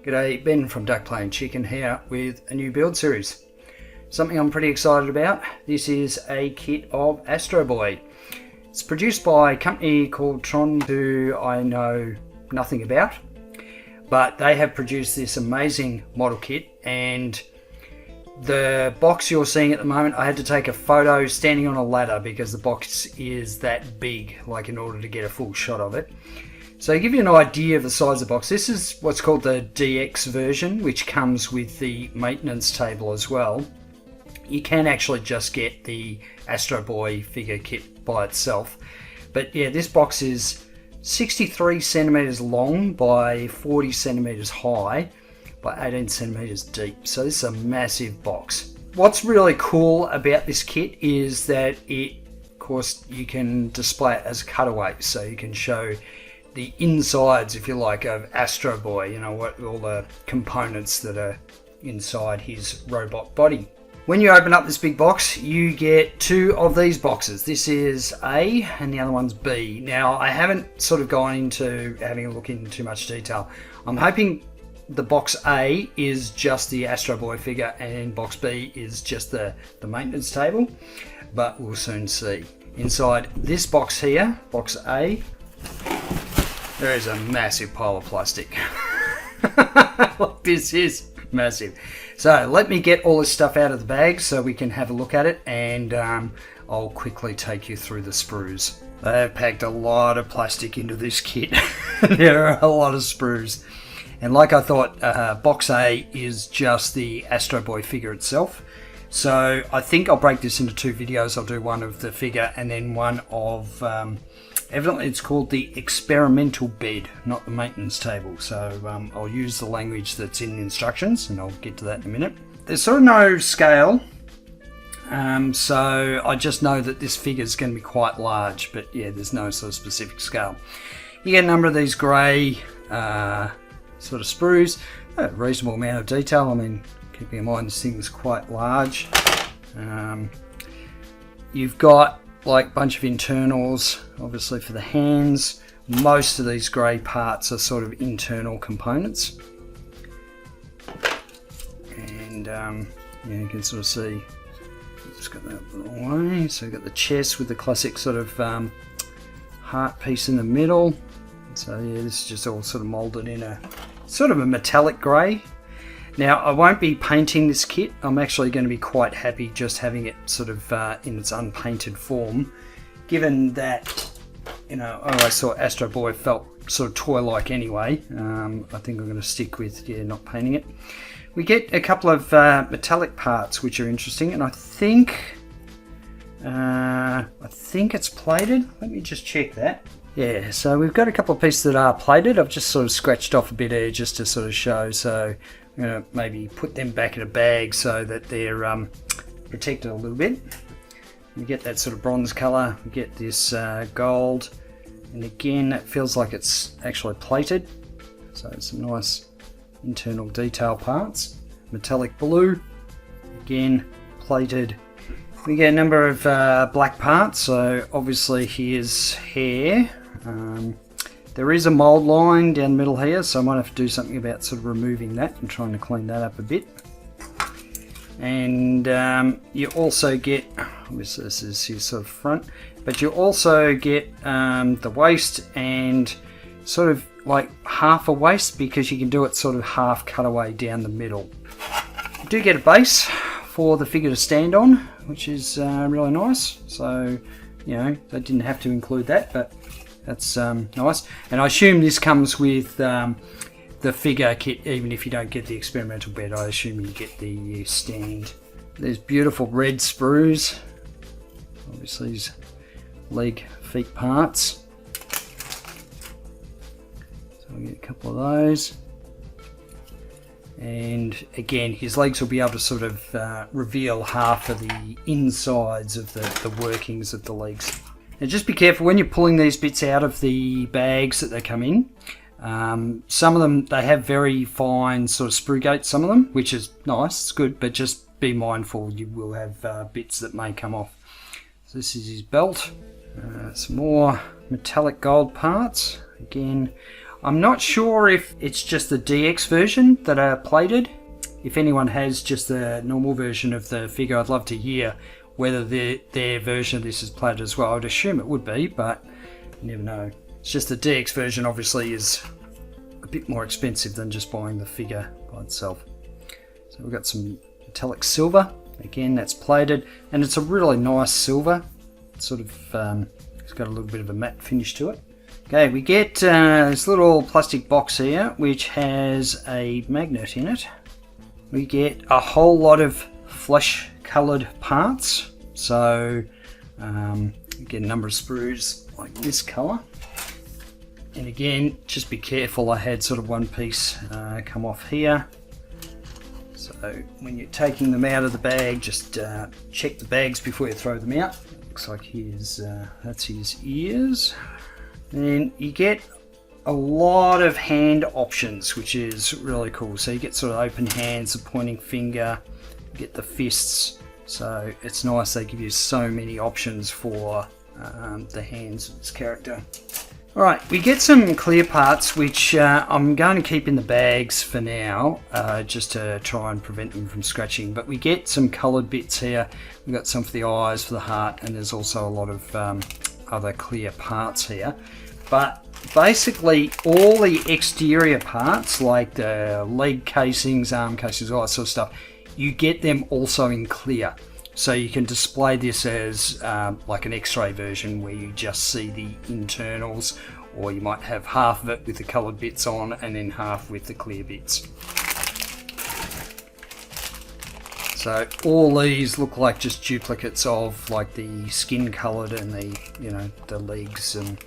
G'day, Ben from Duck Plain Chicken here with a new build series. Something I'm pretty excited about. This is a kit of Astro Boy. It's produced by a company called Tron, who I know nothing about, but they have produced this amazing model kit, and the box you're seeing at the moment, I had to take a photo standing on a ladder because the box is that big, like in order to get a full shot of it. So to give you an idea of the size of the box, this is what's called the DX version, which comes with the maintenance table as well. You can actually just get the Astro Boy figure kit by itself. But yeah, this box is 63 centimeters long by 40 centimeters high by 18 centimeters deep. So this is a massive box. What's really cool about this kit is that of course, you can display it as cutaways. So you can show the insides, if you like, of Astro Boy, you know, what all the components that are inside his robot body. When you open up this big box, you get two of these boxes. This is A and the other one's B. Now, I haven't sort of gone into having a look in too much detail. I'm hoping the box A is just the Astro Boy figure and box B is just the maintenance table, but we'll soon see. Inside this box here, box A, there is a massive pile of plastic. This is massive. So let me get all this stuff out of the bag so we can have a look at it, and I'll quickly take you through the sprues. They have packed a lot of plastic into this kit. There are a lot of sprues. And like I thought, box A is just the Astro Boy figure itself. So I think I'll break this into two videos. I'll do one of the figure and then one of... evidently it's called the experimental bed, not the maintenance table. So I'll use the language that's in the instructions, and I'll get to that in a minute. There's sort of no scale, so I just know that this figure is going to be quite large, but yeah, there's no sort of specific scale. You get a number of these grey sort of sprues, a reasonable amount of detail. I mean, keeping in mind this thing is quite large. You've got like a bunch of internals, obviously for the hands. Most of these grey parts are sort of internal components. And yeah, you can sort of see, just got that the wrong way. So you've got the chest with the classic sort of heart piece in the middle. So yeah, this is just all sort of moulded in a sort of a metallic grey. Now, I won't be painting this kit. I'm actually going to be quite happy just having it sort of in its unpainted form, given that, you know, I always thought Astro Boy felt sort of toy-like anyway. I think I'm going to stick with, yeah, not painting it. We get a couple of metallic parts which are interesting, and I think it's plated. Let me just check that. Yeah, so we've got a couple of pieces that are plated. I've just sort of scratched off a bit here just to sort of show. So I'm going to maybe put them back in a bag so that they're protected a little bit. We get that sort of bronze colour, we get this gold, and again it feels like it's actually plated. So some nice internal detail parts. Metallic blue, again plated. We get a number of black parts, so obviously here's hair. There is a mould line down the middle here, so I might have to do something about sort of removing that and trying to clean that up a bit. And you also get, obviously this is his sort of front, but you also get the waist and sort of like half a waist, because you can do it sort of half cutaway down the middle. You do get a base for the figure to stand on, which is really nice. So, you know, they didn't have to include that, but that's nice. And I assume this comes with the figure kit, even if you don't get the experimental bed. I assume you get the stand. There's beautiful red sprues. Obviously these leg, feet parts. So we get a couple of those. And again, his legs will be able to sort of reveal half of the insides of the workings of the legs. Now just be careful when you're pulling these bits out of the bags that they come in. Some of them, they have very fine sort of sprue gates, some of them, which is nice, it's good, but just be mindful, you will have bits that may come off. So this is his belt. Some more metallic gold parts. Again, I'm not sure if it's just the DX version that are plated. If anyone has just the normal version of the figure, I'd love to hear whether their version of this is plated as well. I'd assume it would be, but you never know. It's just the DX version obviously is a bit more expensive than just buying the figure by itself. So we've got some metallic silver. Again, that's plated, and it's a really nice silver. It's sort of, it's got a little bit of a matte finish to it. Okay, we get this little plastic box here, which has a magnet in it. We get a whole lot of flesh coloured parts. So, we get a number of sprues like this colour. And again, just be careful, I had sort of one piece come off here. So when you're taking them out of the bag, just check the bags before you throw them out. Looks like that's his ears. And you get a lot of hand options, which is really cool. So you get sort of open hands, the pointing finger, you get the fists. So it's nice, they give you so many options for the hands of this character. Alright, we get some clear parts which I'm going to keep in the bags for now, just to try and prevent them from scratching. But we get some coloured bits here. We've got some for the eyes, for the heart, and there's also a lot of other clear parts here. But basically all the exterior parts, like the leg casings, arm casings, all that sort of stuff, you get them also in clear. So you can display this as like an X-ray version where you just see the internals, or you might have half of it with the coloured bits on and then half with the clear bits. So all these look like just duplicates of like the skin coloured and the, you know, the legs and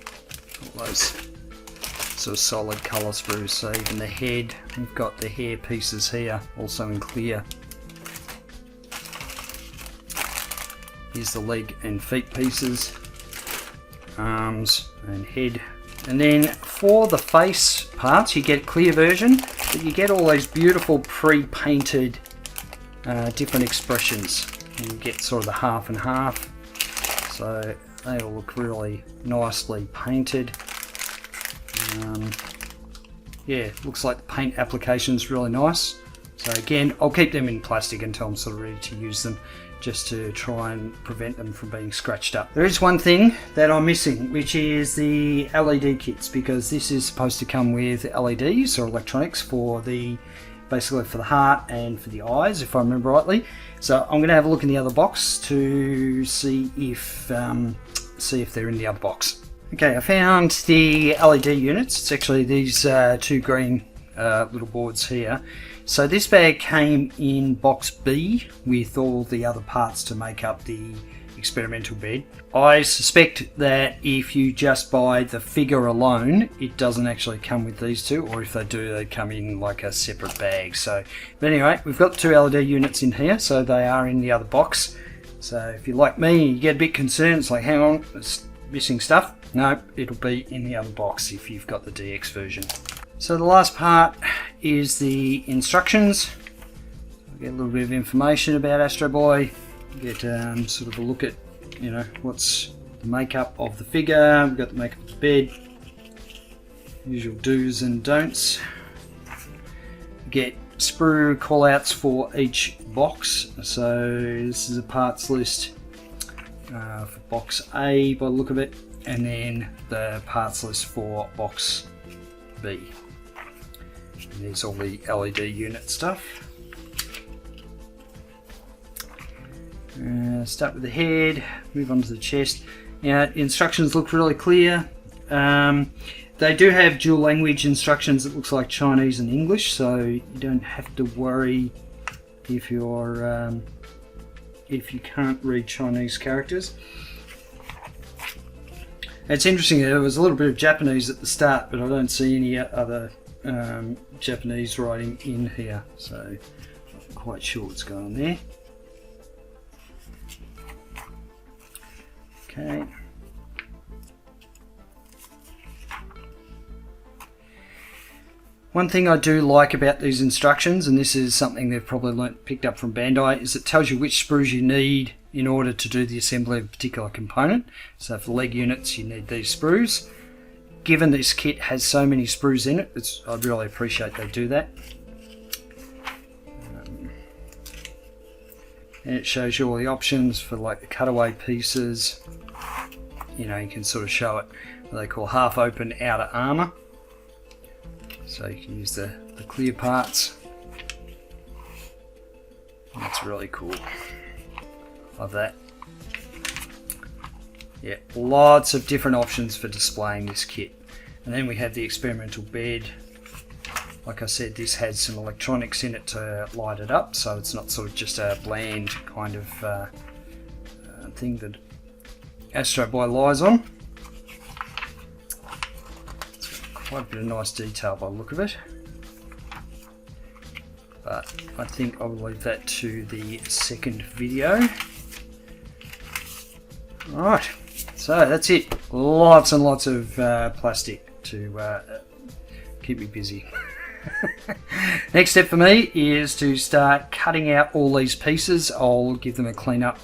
all those sort of solid colour sprues. So even the head, we've got the hair pieces here also in clear. Here's the leg and feet pieces, arms and head. And then for the face parts, you get a clear version, but you get all these beautiful pre-painted different expressions. And you get sort of the half and half. So they all look really nicely painted. Yeah, looks like the paint application is really nice. So again, I'll keep them in plastic until I'm sort of ready to use them, just to try and prevent them from being scratched up. There is one thing that I'm missing, which is the LED kits, because this is supposed to come with LEDs or electronics for the, basically for the heart and for the eyes, if I remember rightly. So I'm going to have a look in the other box to see if they're in the other box. Okay, I found the LED units. It's actually these two green little boards here. So this bag came in box B with all the other parts to make up the experimental bed. I suspect that if you just buy the figure alone, it doesn't actually come with these two, or if they do, they come in like a separate bag. So, but anyway, we've got the two LED units in here, so they are in the other box. So if you're like me, you get a bit concerned, it's like, hang on, it's missing stuff. No, it'll be in the other box if you've got the DX version. So the last part is the instructions. I'll get a little bit of information about Astro Boy, get sort of a look at, you know, what's the makeup of the figure. We've got the makeup of the bed, usual do's and don'ts. Get sprue callouts for each box. So this is a parts list for box A by the look of it, and then the parts list for box B. And there's all the LED unit stuff. Start with the head, move on to the chest. Now, instructions look really clear. They do have dual language instructions. It looks like Chinese and English, so you don't have to worry if you're if you can't read Chinese characters. It's interesting, there was a little bit of Japanese at the start, but I don't see any other Japanese writing in here, so I'm not quite sure what's going on there. Okay. One thing I do like about these instructions, and this is something they've probably picked up from Bandai, is it tells you which sprues you need in order to do the assembly of a particular component. So for leg units you need these sprues. given this kit has so many sprues in it, I'd really appreciate they do that. And it shows you all the options for like the cutaway pieces. You know, you can sort of show it what they call half open outer armour. So you can use the clear parts. That's really cool. Love that. Yeah, lots of different options for displaying this kit. And then we have the experimental bed. Like I said, this has some electronics in it to light it up, so it's not sort of just a bland kind of thing that Astro Boy lies on. It's got quite a bit of nice detail by the look of it. But I think I'll leave that to the second video. Alright, so that's it. Lots and lots of plastic to keep me busy. Next step for me is to start cutting out all these pieces. I'll give them a clean up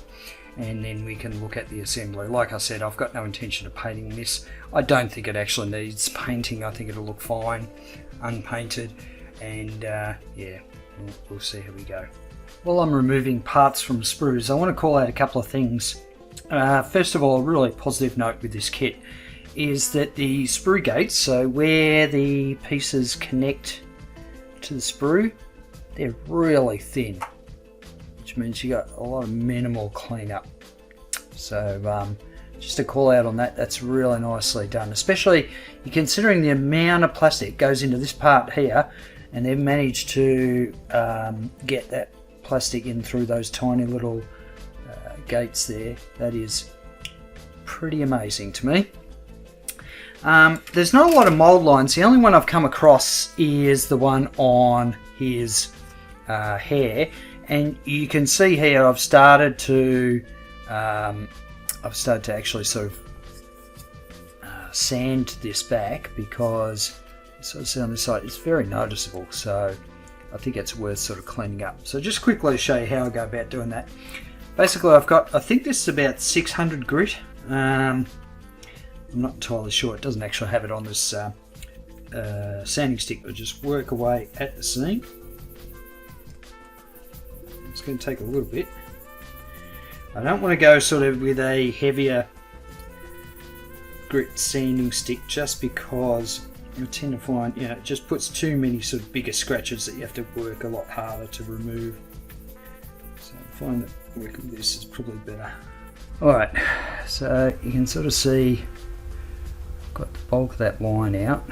and then we can look at the assembly. Like I said, I've got no intention of painting this. I don't think it actually needs painting. I think it'll look fine unpainted, and yeah, we'll see how we go. While I'm removing parts from sprues, I want to call out a couple of things. First of all, a really positive note with this kit is that the sprue gates, so where the pieces connect to the sprue, they're really thin, which means you got a lot of minimal cleanup. So just a call out on that, that's really nicely done, especially considering the amount of plastic goes into this part here, and they've managed to get that plastic in through those tiny little gates there. That is pretty amazing to me. There's not a lot of mold lines. The only one I've come across is the one on his hair, and you can see here I've started to actually sort of sand this back, because sort of see on this side it's very noticeable, so I think it's worth sort of cleaning up. So just quickly to show you how I go about doing that. Basically I've got, I think this is about 600 grit. I'm not entirely sure, it doesn't actually have it on this sanding stick, but just work away at the seam. It's going to take a little bit. I don't want to go sort of with a heavier grit sanding stick, just because I tend to find, you know, it just puts too many sort of bigger scratches that you have to work a lot harder to remove. So I find that working with this is probably better. Alright, so you can sort of see I've got the bulk of that line out.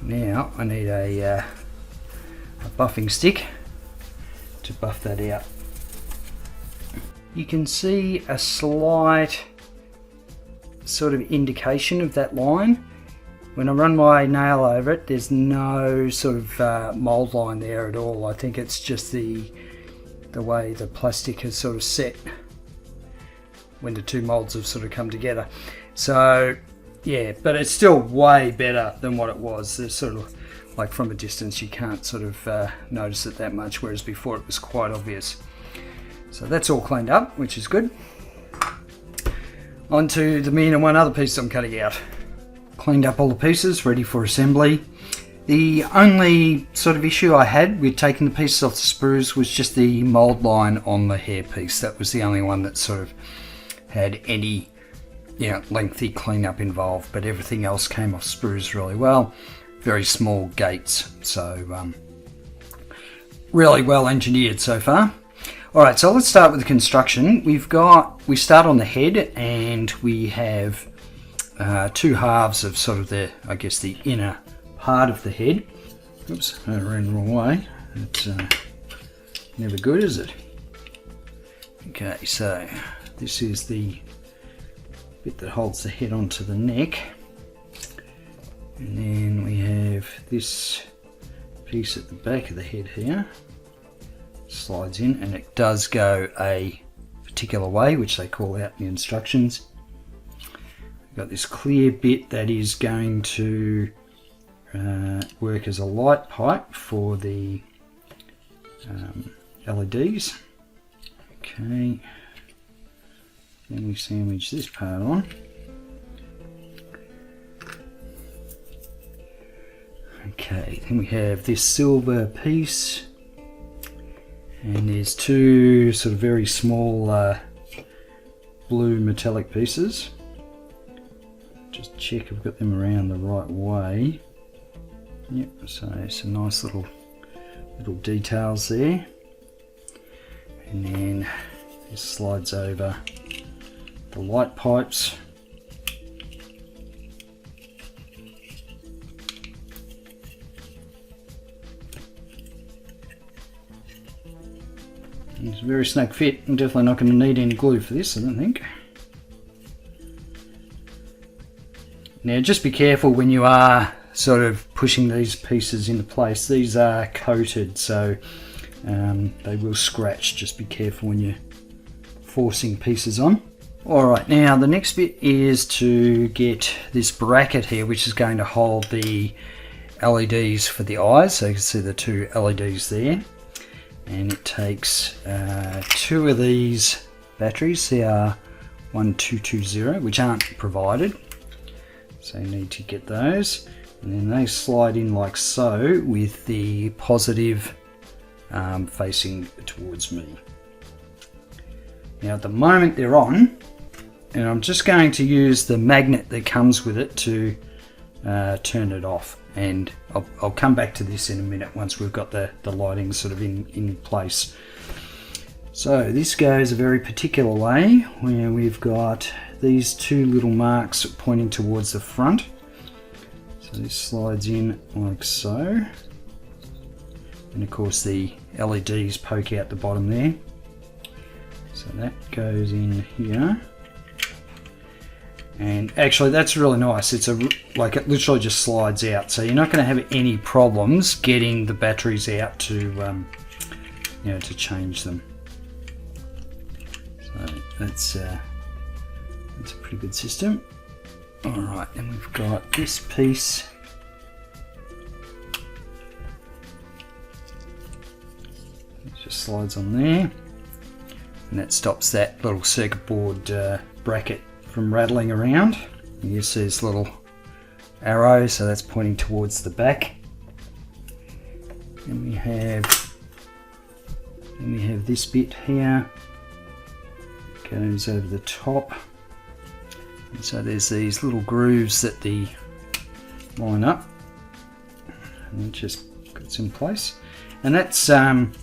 Now I need a buffing stick to buff that out. You can see a slight sort of indication of that line. When I run my nail over it, there's no sort of mold line there at all. I think it's just the way the plastic has sort of set when the two molds have sort of come together. So yeah, but it's still way better than what it was. There's sort of like from a distance you can't sort of notice it that much, whereas before it was quite obvious. So that's all cleaned up, which is good. On to the main and one other piece I'm cutting out. Cleaned up all the pieces, ready for assembly. The only sort of issue I had with taking the pieces off the sprues was just the mold line on the hair piece. That was the only one that sort of had any, you know, lengthy cleanup involved, but everything else came off sprues really well. Very small gates, so really well engineered so far. Alright, so let's start with the construction. We start on the head, and we have two halves of sort of the, I guess, the inner part of the head. Oops, I ran the wrong way. It's never good, is it? Okay, so this is the bit that holds the head onto the neck. And then we have this piece at the back of the head here. Slides in, and it does go a particular way, which they call out in the instructions. We've got this clear bit that is going to work as a light pipe for the LEDs. Okay, then we sandwich this part on. Okay, then we have this silver piece, and there's two sort of very small blue metallic pieces. Just check I've got them around the right way. Yep, so some nice little details there. And then this slides over the light pipes. It's a very snug fit. I'm definitely not going to need any glue for this, I don't think. Now just be careful when you are sort of pushing these pieces into place. These are coated, so they will scratch. Just be careful when you're forcing pieces on. Alright, now the next bit is to get this bracket here, which is going to hold the LEDs for the eyes. So you can see the two LEDs there. And it takes two of these batteries, CR1220, which aren't provided. So you need to get those. And then they slide in like so, with the positive facing towards me. Now at the moment they're on, and I'm just going to use the magnet that comes with it to turn it off. And I'll come back to this in a minute once we've got the lighting sort of in place. So this goes a very particular way, where we've got these two little marks pointing towards the front. So this slides in like so. And of course the LEDs poke out the bottom there. So that goes in here. And actually that's really nice. It's like it literally just slides out, so you're not going to have any problems getting the batteries out to to change them. So that's a pretty good system. All right, then we've got this piece. It just slides on there, and that stops that little circuit board bracket from rattling around. You see this little arrow, so that's pointing towards the back. And we have this bit here, goes over the top. And so there's these little grooves that line up, and it just gets in place. And that's not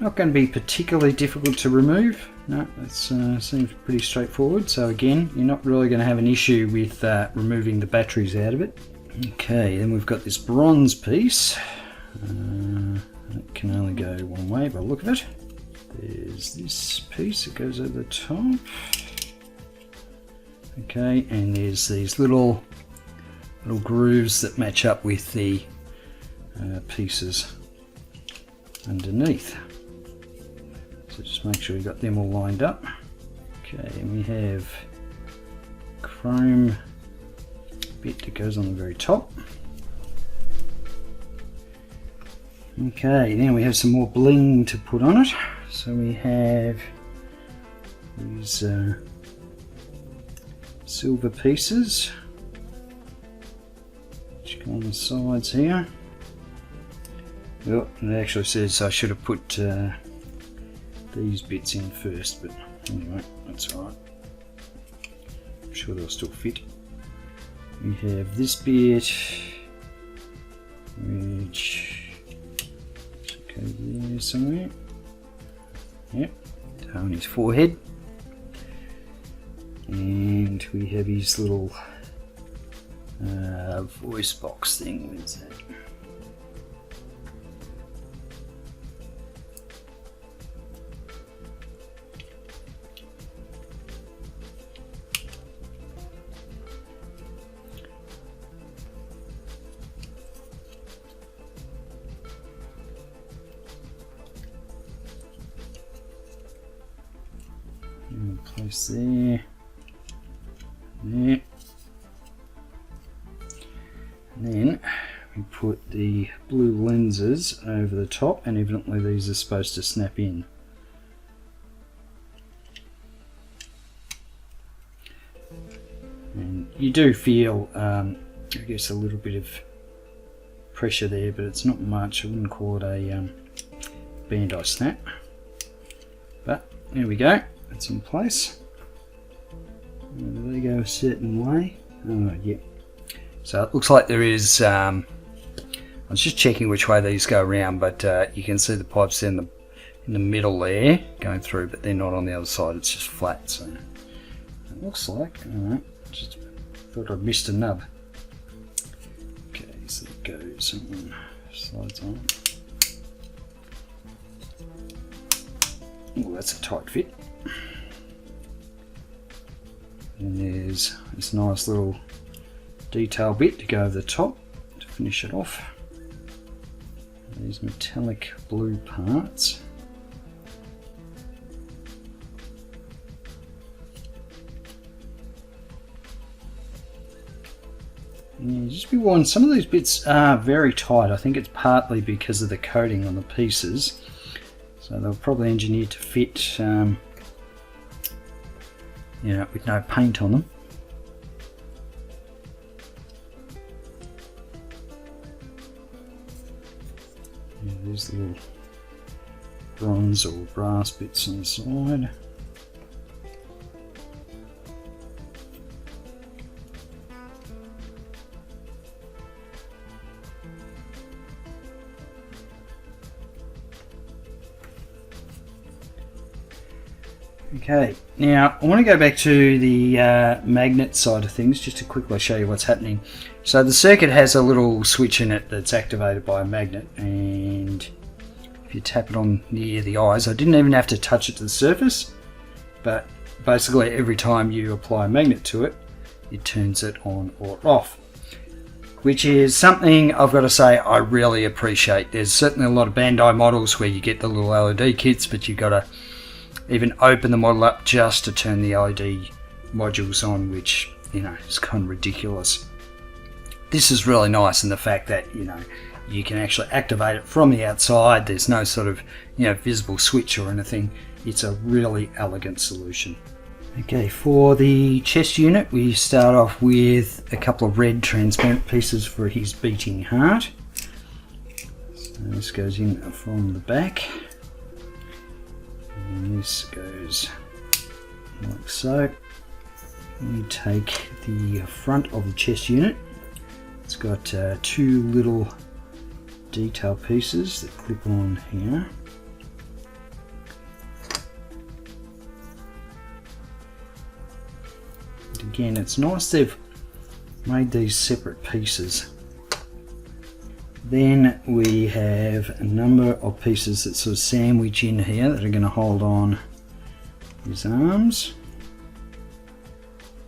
going to be particularly difficult to remove. No, that seems pretty straightforward. So again, you're not really going to have an issue with removing the batteries out of it. Okay, then we've got this bronze piece. It can only go one way by the look of it. There's this piece that goes over the top. Okay, and there's these little grooves that match up with the pieces underneath. So just make sure you've got them all lined up. Okay, and we have chrome bit that goes on the very top. Okay, now we have some more bling to put on it. So we have these silver pieces which go on the sides here. Well, it actually says I should have put these bits in first, but anyway, that's alright. I'm sure they'll still fit. We have this bit which should go there somewhere. Yep, on his forehead. And we have his little voice box thing. Where's that? Place there, there, and then we put the blue lenses over the top, and evidently these are supposed to snap in. And you do feel, I guess, a little bit of pressure there, but it's not much. I wouldn't call it a Bandai snap. But there we go, it's in place. Do they go a certain way? Oh yeah. So it looks like there is, I was just checking which way these go around, but you can see the pipes in the middle there going through, but they're not on the other side, it's just flat. So it looks like, alright, just thought I'd missed a nub. Okay, so it goes and slides on. Oh, that's a tight fit. And there's this nice little detail bit to go over the top to finish it off. These metallic blue parts. Yeah, just be warned, some of these bits are very tight. I think it's partly because of the coating on the pieces. So they'll probably engineer to fit, you know, with no paint on them. Yeah, there's little bronze or brass bits on the side. Okay, now I want to go back to the magnet side of things just to quickly show you what's happening. So the circuit has a little switch in it that's activated by a magnet, and if you tap it on near the eyes, I didn't even have to touch it to the surface, but basically every time you apply a magnet to it, it turns it on or off, which is something I've got to say I really appreciate. There's certainly a lot of Bandai models where you get the little LED kits, but you've got to even open the model up just to turn the LED modules on, which, you know, is kind of ridiculous. This is really nice in the fact that, you know, you can actually activate it from the outside. There's no sort of, you know, visible switch or anything. It's a really elegant solution. Okay, for the chest unit, we start off with a couple of red transparent pieces for his beating heart. So this goes in from the back. And this goes like so. We take the front of the chest unit. It's got two little detail pieces that clip on here. And again, it's nice they've made these separate pieces. Then we have a number of pieces that sort of sandwich in here that are going to hold on his arms.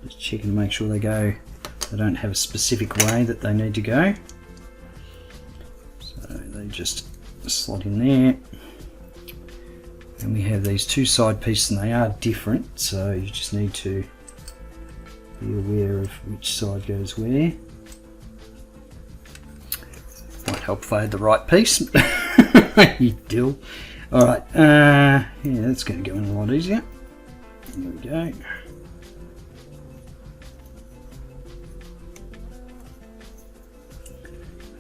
Just checking to make sure they don't have a specific way that they need to go. So they just slot in there. And we have these two side pieces, and they are different, so you just need to be aware of which side goes where. Might help if I had the right piece. You dill. Alright, yeah, that's going to go in a lot easier. There we go.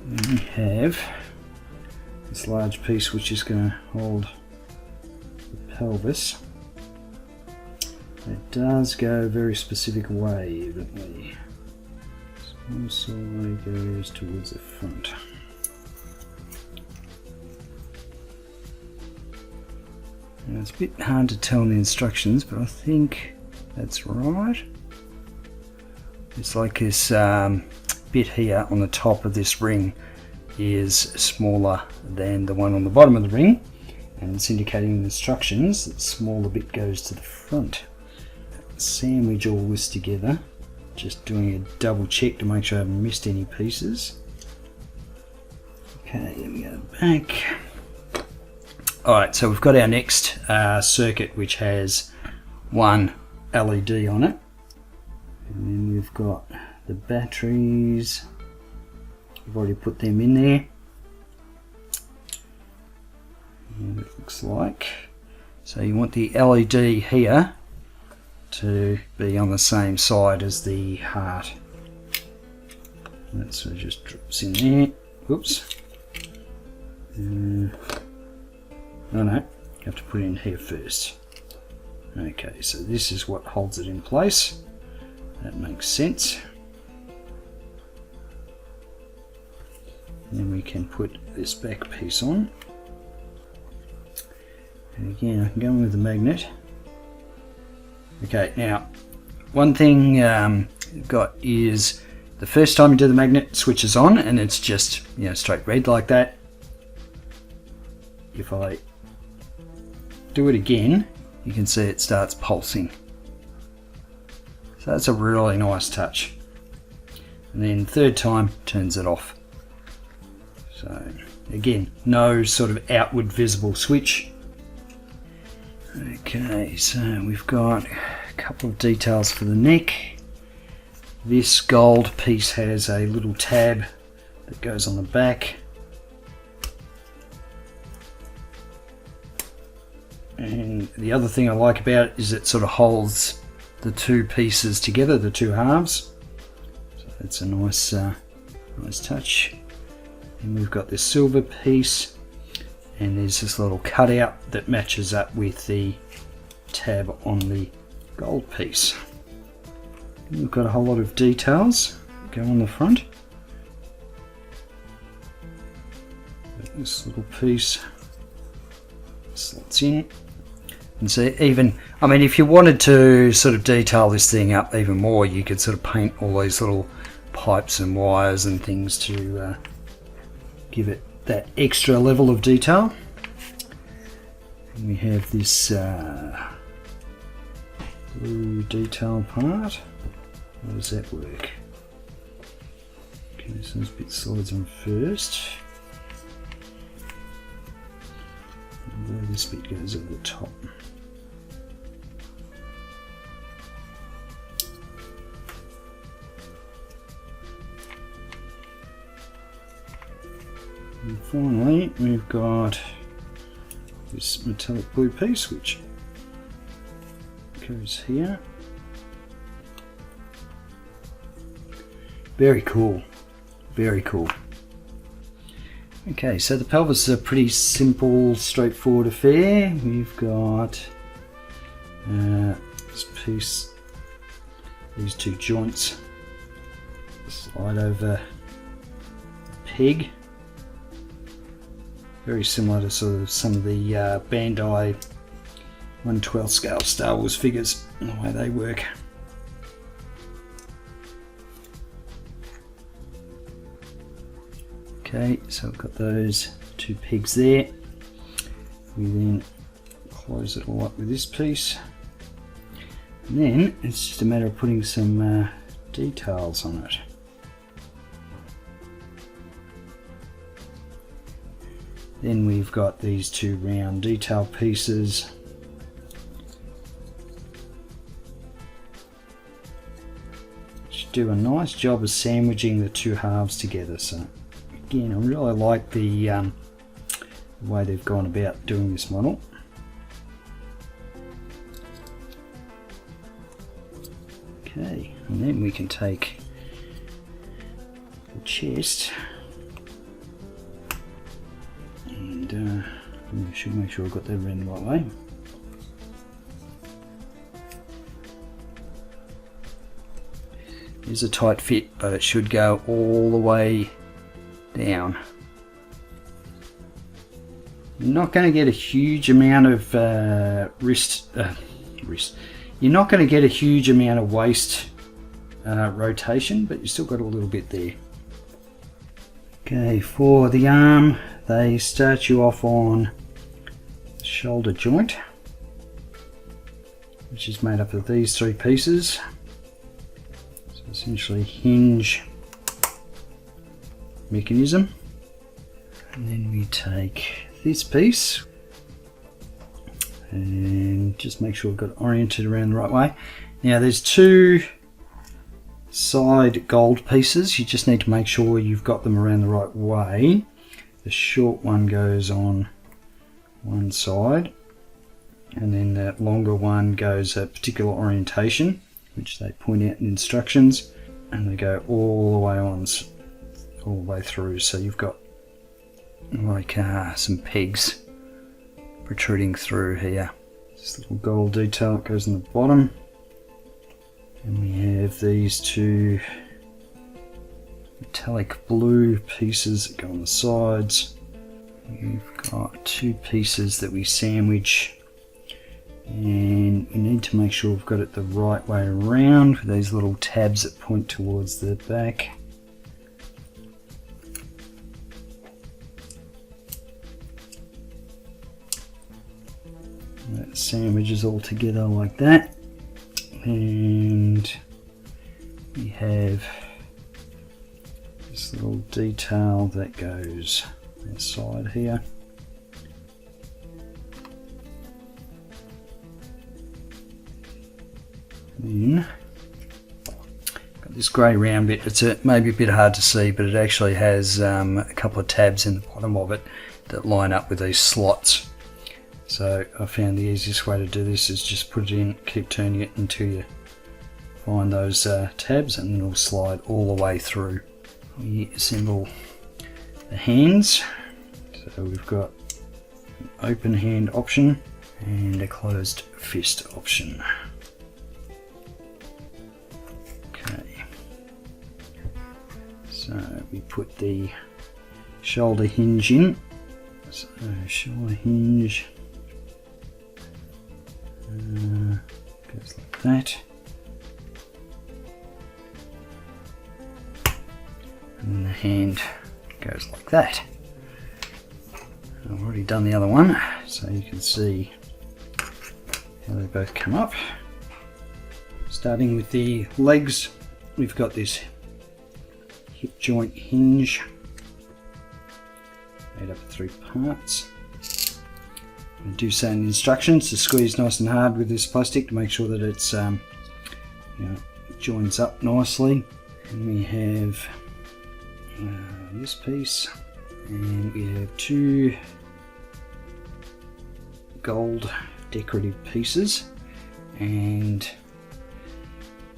And we have this large piece which is going to hold the pelvis. It does go a very specific way, evidently. Small side goes towards the front. Now it's a bit hard to tell in the instructions, but I think that's right. It's like this bit here on the top of this ring is smaller than the one on the bottom of the ring, and it's indicating in the instructions that the smaller bit goes to the front. Sandwich all this together, just doing a double check to make sure I haven't missed any pieces. Okay, then we go back. Alright, so we've got our next circuit, which has one LED on it, and then we've got the batteries. We've already put them in there, and it looks like, so you want the LED here to be on the same side as the heart. That sort of just drops in there Oops. No, you have to put it in here first. Okay, so this is what holds it in place. That makes sense. Then we can put this back piece on. And again, I can go in with the magnet. Okay, now one thing you've got is the first time you do the magnet, it switches on and it's just, you know, straight red like that. If I do it again, you can see it starts pulsing. So that's a really nice touch. And then third time turns it off. So again, no sort of outward visible switch. Okay, so we've got a couple of details for the neck. This gold piece has a little tab that goes on the back. And the other thing I like about it is it sort of holds the two pieces together, the two halves. So that's a nice, nice touch. And we've got this silver piece, and there's this little cutout that matches up with the tab on the gold piece. And we've got a whole lot of details that go on the front. This little piece slots in. And see, even, I mean, if you wanted to sort of detail this thing up even more, you could sort of paint all these little pipes and wires and things to give it that extra level of detail. And we have this blue detail part. How does that work? Okay, so this bit slides on first. And this bit goes over the top. And finally, we've got this metallic blue piece which goes here. Very cool, very cool. Okay, so the pelvis is a pretty simple, straightforward affair. We've got this piece, these two joints slide over a peg. Very similar to sort of some of the Bandai 1/12 scale Star Wars figures and the way they work. Okay, so I've got those two pegs there. We then close it all up with this piece. And then it's just a matter of putting some details on it. Then we've got these two round detail pieces. Which do a nice job of sandwiching the two halves together. So again, I really like the way they've gone about doing this model. Okay, and then we can take the chest. I should make sure I've got that around the right way. It's a tight fit, but it should go all the way down. You're not going to get a huge amount of You're not going to get a huge amount of waist rotation, but you still got a little bit there. Okay, for the arm, they start you off on the shoulder joint, which is made up of these three pieces. So essentially hinge mechanism. And then we take this piece and just make sure we've got it oriented around the right way. Now there's two side gold pieces. You just need to make sure you've got them around the right way. The short one goes on one side, and then the longer one goes a particular orientation, which they point out in instructions, and they go all the way on all the way through, so you've got like some pegs protruding through here. This little gold detail that goes in the bottom, and we have these two metallic blue pieces that go on the sides. We've got two pieces that we sandwich, and we need to make sure we've got it the right way around with these little tabs that point towards the back. That sandwiches all together like that, and we have this little detail that goes on the side here. Then got this grey round bit. It's maybe a bit hard to see, but it actually has a couple of tabs in the bottom of it that line up with these slots. So I found the easiest way to do this is just put it in, keep turning it until you find those tabs, and then it'll slide all the way through. We assemble the hands. So we've got an open hand option and a closed fist option. Okay. So we put the shoulder hinge in. So shoulder hinge. Goes like that, and then the hand goes like that. I've already done the other one, so you can see how they both come up. Starting with the legs, we've got this hip joint hinge made up of 3 parts. I do say in the instructions to squeeze nice and hard with this plastic to make sure that it's it joins up nicely. And we have this piece, and we have 2 gold decorative pieces, and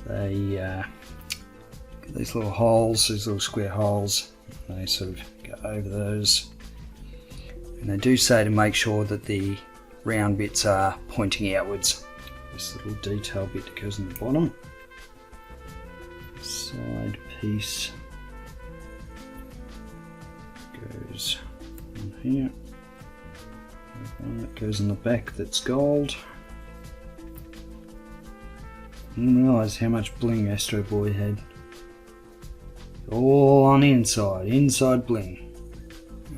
they get these little holes, these little square holes. They sort of go over those. And they do say to make sure that the round bits are pointing outwards. This little detail bit that goes in the bottom. Side piece goes on here. One that goes in the back that's gold. I didn't realise how much bling Astro Boy had. All on the inside bling.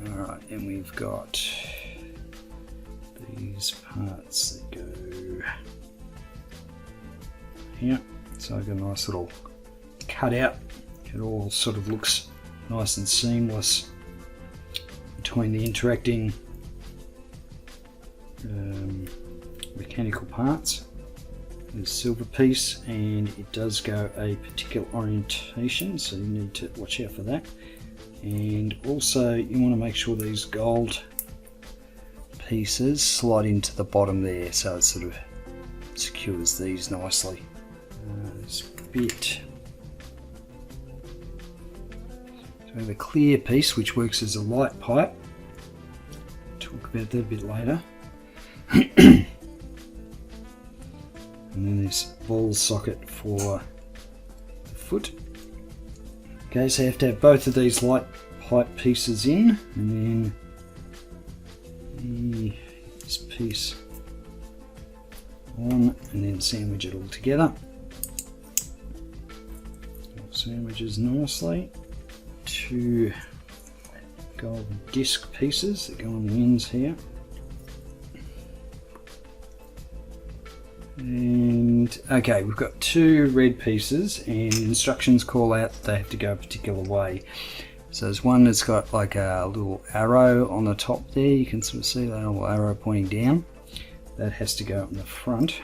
Alright, and we've got these parts that go here. So I've got a nice little cutout. It all sort of looks nice and seamless between the interacting mechanical parts. There's a silver piece, and it does go a particular orientation, so you need to watch out for that. And also you want to make sure these gold pieces slide into the bottom there, so it sort of secures these nicely. This bit, so we have a clear piece which works as a light pipe. Talk about that a bit later. And then this ball socket for the foot. Okay, so you have to have both of these light pipe pieces in, and then this piece on, and then sandwich it all together. Sandwiches nicely. 2 gold disc pieces that go on the ends here. And okay, we've got 2 red pieces, and instructions call out that they have to go a particular way. So there's one that's got like a little arrow on the top there. You can sort of see that little arrow pointing down. That has to go up in the front.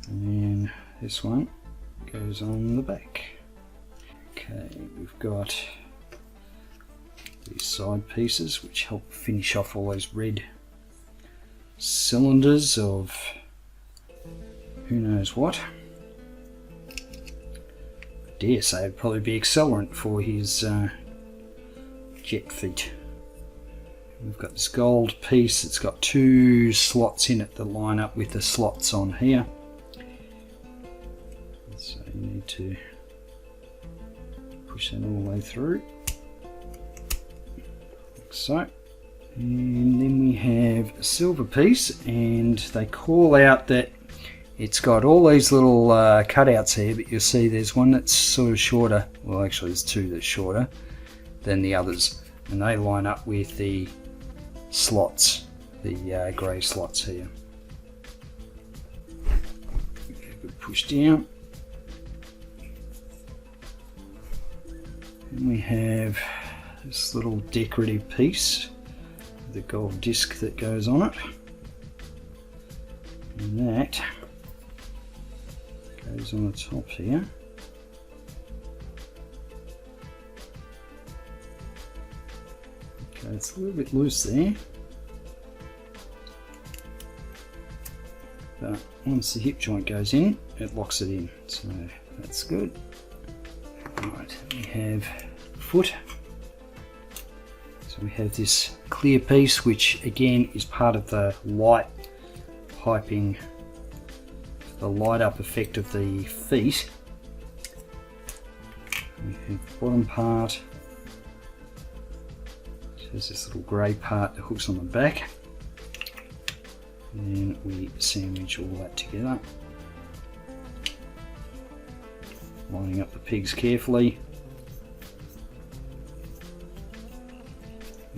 And then this one goes on the back. Okay, we've got these side pieces which help finish off all those red cylinders of who knows what. dare say it'd probably be accelerant for his jet feet. We've got this gold piece. It's got 2 slots in it that line up with the slots on here. So you need to push that all the way through, like so. And then we have a silver piece, and they call out that it's got all these little cutouts here, but you'll see there's one that's sort of shorter. Well, actually there's 2 that's shorter than the others, and they line up with the slots, the grey slots here. Good push down. And we have this little decorative piece with the gold disc that goes on it. And that goes on the top here. Okay, it's a little bit loose there. But once the hip joint goes in, it locks it in. So that's good. Right, we have foot. So we have this clear piece, which again is part of the light piping, the light up effect of the feet. We have the bottom part, which has this little grey part that hooks on the back. And then we sandwich all that together, lining up the pegs carefully,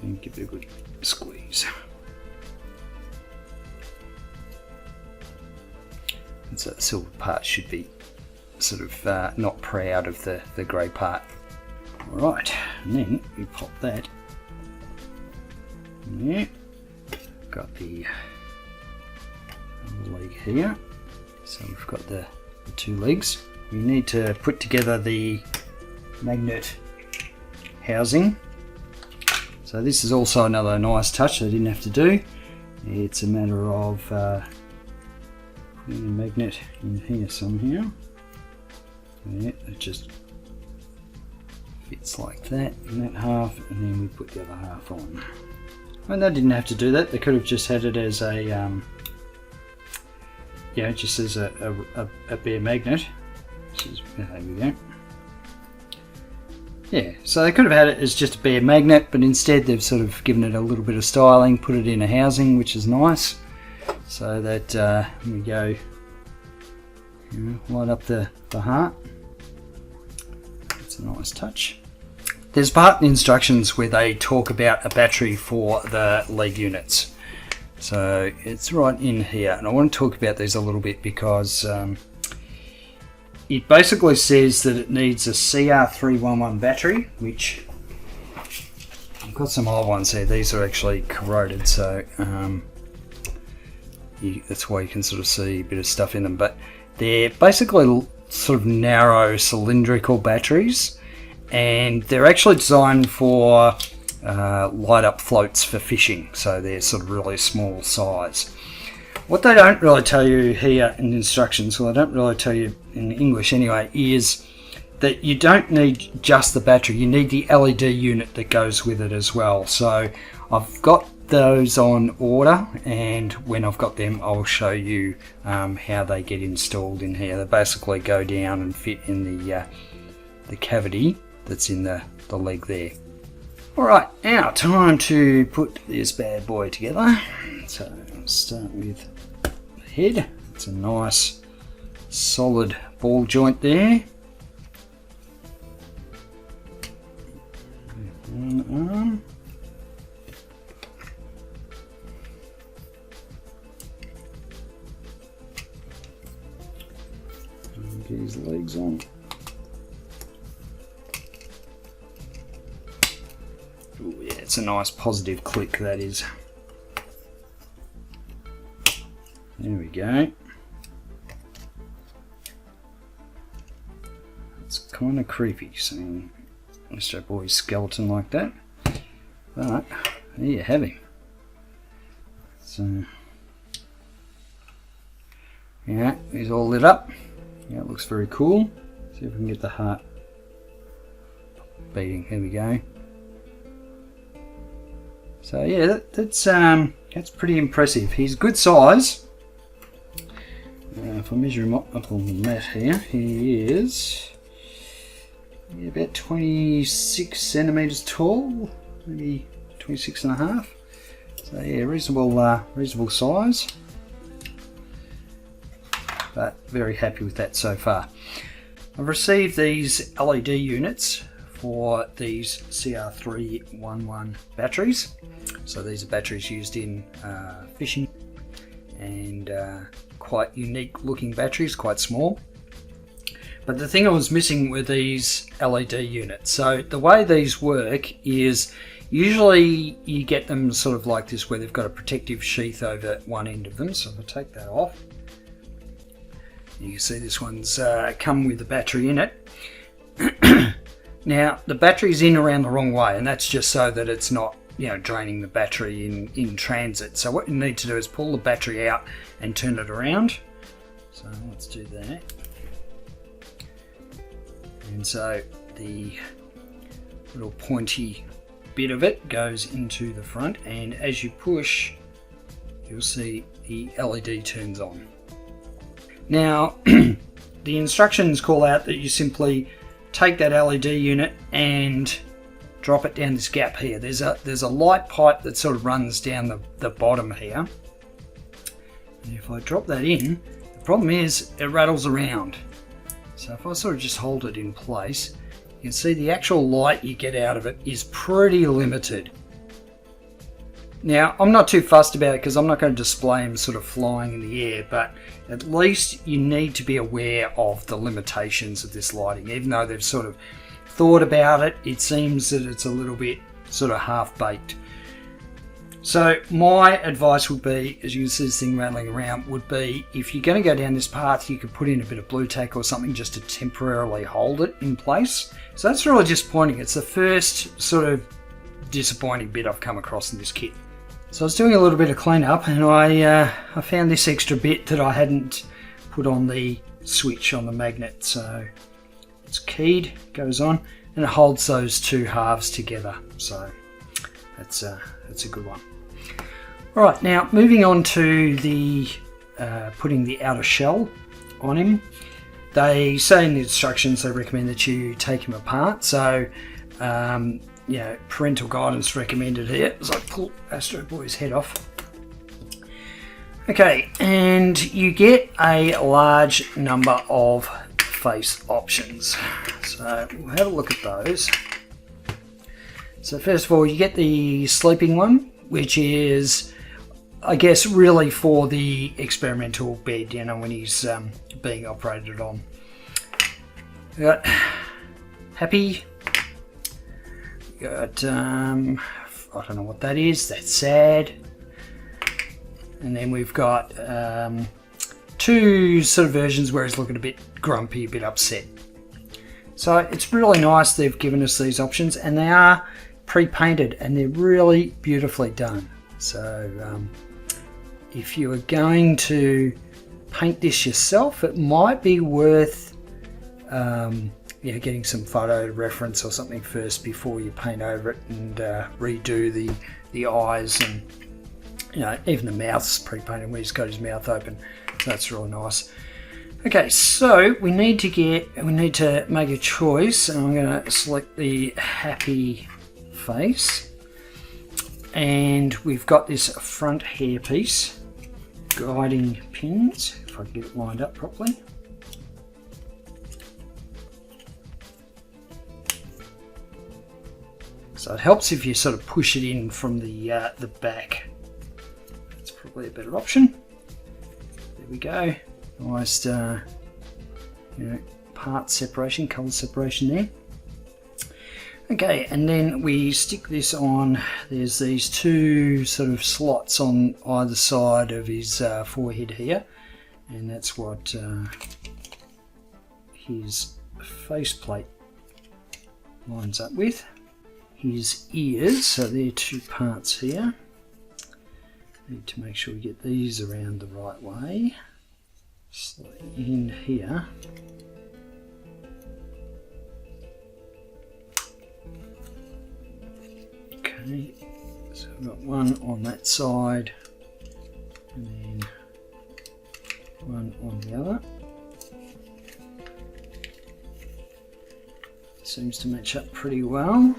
and give it a good squeeze. And so the silver part should be sort of not proud of the grey part. Alright, and then we pop that in there. Got the leg here, so we've got the 2 legs. We need to put together the magnet housing. So this is also another nice touch I didn't have to do. It's a matter of putting the magnet in here somehow. Yeah, it just fits like that in that half, and then we put the other half on. And they didn't have to do that. They could have just had it as a just as a bare magnet. There we go. Yeah, so they could have had it as just a bare magnet, but instead they've sort of given it a little bit of styling, put it in a housing, which is nice, so that we go, light up the heart. It's a nice touch. There's part in the instructions where they talk about a battery for the leg units. So it's right in here, and I want to talk about these a little bit because it basically says that it needs a CR311 battery, which I've got some old ones here. These are actually corroded, so that's why you can sort of see a bit of stuff in them. But they're basically sort of narrow cylindrical batteries, and they're actually designed for light up floats for fishing, so they're sort of really small size. What they don't really tell you here in the instructions, well, they don't really tell you in English anyway, is that you don't need just the battery, you need the LED unit that goes with it as well. So I've got those on order, and when I've got them I'll show you how they get installed in here. They basically go down and fit in the cavity that's in the leg there. Alright, now time to put this bad boy together. So I'll start with the head. It's a nice solid ball joint there. One arm. And get his legs on. Ooh, yeah, it's a nice positive click, that is. There we go. It's kind of creepy seeing Astro Boy's skeleton like that, but there you have him. So yeah, he's all lit up. Yeah, it looks very cool. See if we can get the heart beating. Here we go. So yeah, that's pretty impressive. He's good size. If I measure him up on the mat here, he is about 26 centimeters tall, maybe 26 and a half. So yeah, reasonable size. But very happy with that so far. I've received these LED units for these CR311 batteries. So these are batteries used in fishing, and quite unique looking batteries, quite small. But the thing I was missing were these LED units. So the way these work is usually you get them sort of like this, where they've got a protective sheath over one end of them. So if I take that off, you can see this one's come with a battery in it. Now the battery's in around the wrong way, and that's just so that it's not, you know, draining the battery in transit. So what you need to do is pull the battery out and turn it around. So let's do that. And so the little pointy bit of it goes into the front, and as you push, you'll see the LED turns on. Now the instructions call out that you simply take that LED unit and drop it down this gap here. There's a light pipe that sort of runs down the bottom here. And if I drop that in, the problem is it rattles around. So if I sort of just hold it in place, you can see the actual light you get out of it is pretty limited. Now I'm not too fussed about it because I'm not going to display them sort of flying in the air, but at least you need to be aware of the limitations of this lighting. Even though they've sort of thought about it, it seems that it's a little bit sort of half-baked. So my advice would be, as you can see this thing rattling around, would be if you're going to go down this path, you could put in a bit of blue tack or something just to temporarily hold it in place. So that's really disappointing. It's the first sort of disappointing bit I've come across in this kit. So I was doing a little bit of cleanup, and I found this extra bit that I hadn't put on the switch on the magnet. So it's keyed, goes on, and it holds those two halves together. So that's a good one. All right, now moving on to the putting the outer shell on him. They say in the instructions they recommend that you take him apart. So yeah, parental guidance recommended here as I pull Astro Boy's head off. Okay, and you get a large number of face options. So we'll have a look at those. So first of all, you get the sleeping one, which is, I guess, really for the experimental bed, you know, when he's being operated on. We got happy. We got, I don't know what that is, that's sad. And then we've got two sort of versions where he's looking a bit grumpy, a bit upset. So it's really nice they've given us these options, and they are pre-painted and they're really beautifully done. So if you are going to paint this yourself, it might be worth getting some photo reference or something first before you paint over it and redo the eyes, and even the mouth's pre-painted where he's got his mouth open. So that's really nice. Okay, so we need to make a choice, and I'm going to select the happy face, and we've got this front hairpiece, guiding pins, if I can get it lined up properly. So it helps if you sort of push it in from the back. That's probably a better option. There we go. Nice, part separation, colour separation there. Okay, and then we stick this on. There's these two sort of slots on either side of his forehead here, and that's what his faceplate lines up with. His ears, so there are two parts here. Need to make sure we get these around the right way. Slide in here. Okay, so I've got one on that side and then one on the other. Seems to match up pretty well.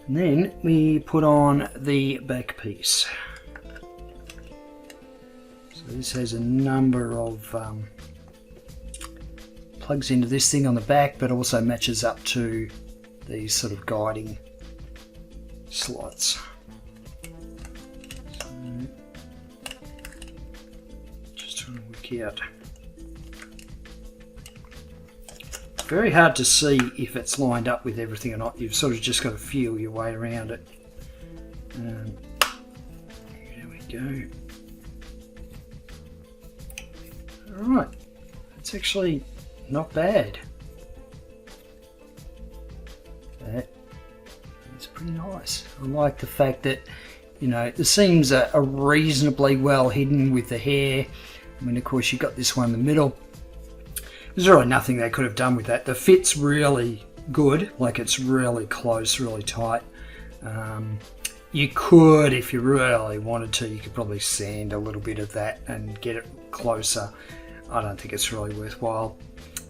And then we put on the back piece. So this has a number of plugs into this thing on the back, but also matches up to these sort of guiding slots. So just trying to work out. Very hard to see if it's lined up with everything or not. You've sort of just got to feel your way around it. There we go. Alright, it's actually not bad. It's pretty nice. I like the fact that, you know, the seams are reasonably well hidden with the hair. I mean, of course, you've got this one in the middle. There's really nothing they could have done with that. The fit's really good, like it's really close, really tight. You could, if you really wanted to, you could probably sand a little bit of that and get it closer. I don't think it's really worthwhile.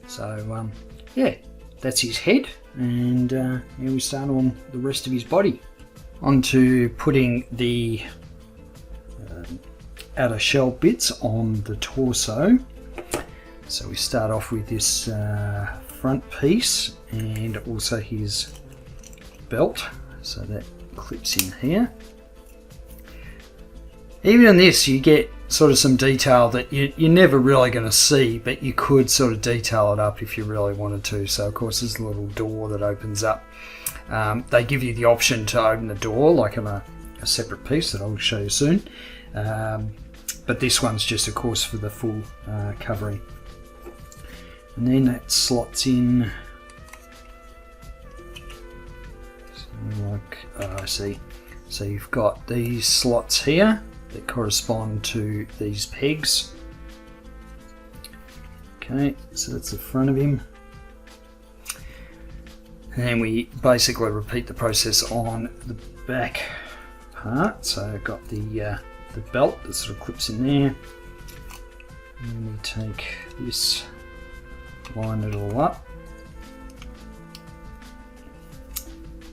So yeah, that's his head, and here we start on the rest of his body. On to putting the outer shell bits on the torso. So we start off with this front piece and also his belt, so that clips in here. Even in this you get sort of some detail that you're never really going to see, but you could sort of detail it up if you really wanted to. So of course there's a little door that opens up. They give you the option to open the door like on a separate piece that I'll show you soon, but this one's just of course for the full covering. And then that slots in, so like, I see. So you've got these slots here that correspond to these pegs. Okay, so that's the front of him. And then we basically repeat the process on the back part. So I've got the belt that sort of clips in there. And then we take this, line it all up.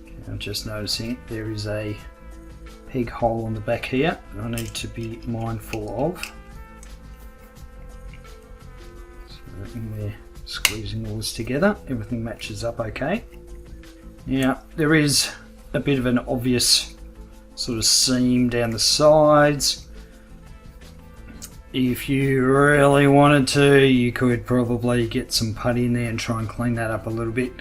Okay, I'm just noticing there is a peg hole on the back here that I need to be mindful of. So when we're squeezing all this together, everything matches up okay. Now there is a bit of an obvious sort of seam down the sides. If you really wanted to, you could probably get some putty in there and try and clean that up a little bit.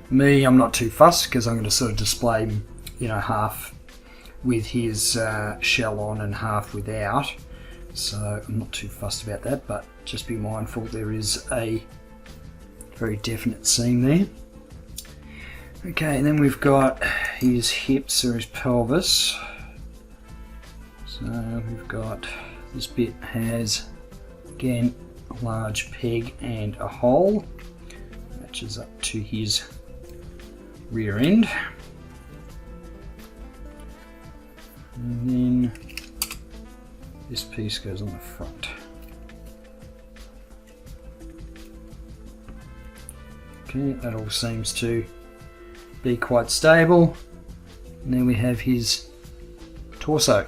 Me, I'm not too fussed because I'm going to sort of display him, you know, half with his shell on and half without. So I'm not too fussed about that, but just be mindful there is a very definite seam there. Okay, and then we've got his hips or his pelvis. So we've got, this bit has, again, a large peg and a hole. Matches up to his rear end. And then this piece goes on the front. Okay, that all seems to be quite stable. And then we have his torso.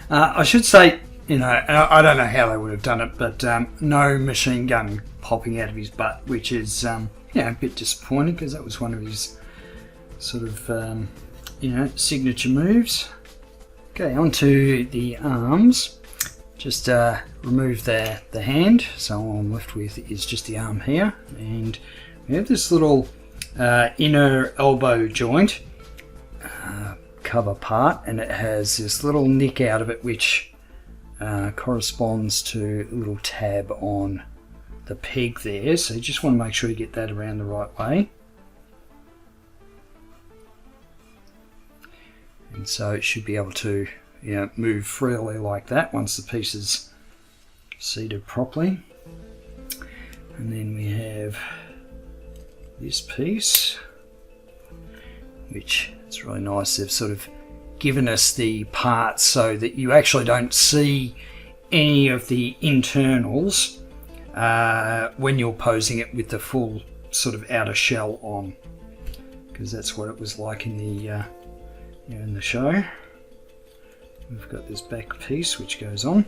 I should say, you know, I don't know how they would have done it, but no machine gun popping out of his butt, which is, you know, a bit disappointing because that was one of his sort of, you know, signature moves. Okay, onto the arms. Just remove the hand, so all I'm left with is just the arm here, and we have this little inner elbow joint cover part, and it has this little nick out of it which corresponds to a little tab on the peg there, so you just want to make sure you get that around the right way. And so it should be able to, you know, move freely like that once the piece is seated properly. And then we have this piece, which is really nice. They've sort of given us the parts so that you actually don't see any of the internals when you're posing it with the full sort of outer shell on, because that's what it was like in the in the show. We've got this back piece which goes on.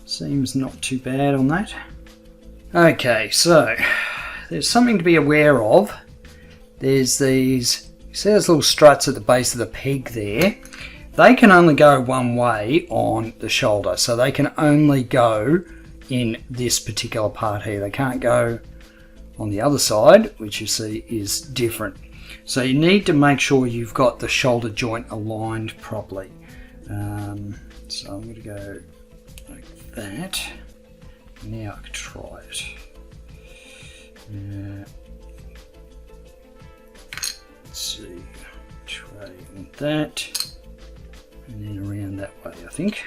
Seems not too bad on that. Okay, so there's something to be aware of. There's these, you see those little struts at the base of the peg there? They can only go one way on the shoulder, so they can only go in this particular part here. They can't go on the other side, which you see is different. So you need to make sure you've got the shoulder joint aligned properly. So I'm going to go like that. Now I can try it. Let's see, try like that, and then around that way, I think.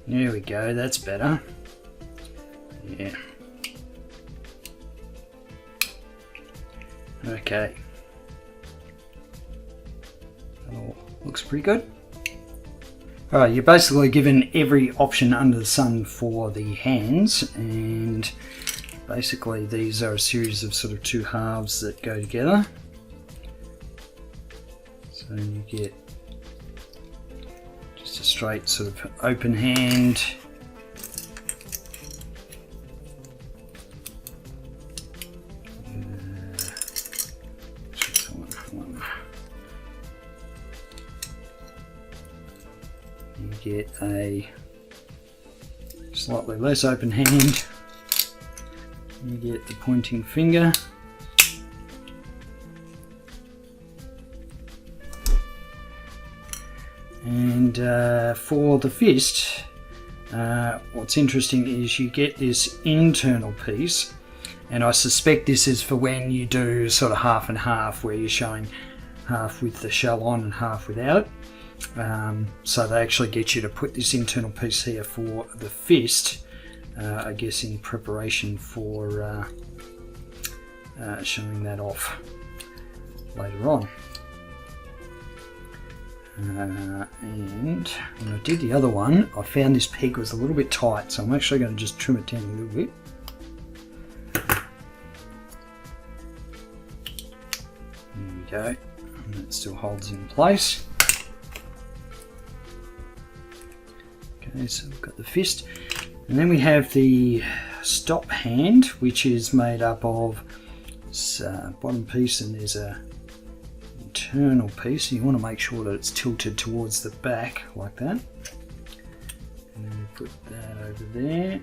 There we go, that's better. Yeah. Okay. That all looks pretty good. Alright, you're basically given every option under the sun for the hands, and basically these are a series of sort of two halves that go together. So you get just a straight sort of open hand. You get a slightly less open hand. You get the pointing finger. And for the fist, what's interesting is you get this internal piece, and I suspect this is for when you do sort of half and half, where you're showing half with the shell on and half without. So they actually get you to put this internal piece here for the fist, I guess in preparation for showing that off later on. And when I did the other one, I found this peg was a little bit tight, so I'm actually going to just trim it down a little bit. There we go, and that still holds in place. Okay, so we've got the fist, and then we have the stop hand, which is made up of this bottom piece, and there's a internal piece. You want to make sure that it's tilted towards the back like that, and then we put that over there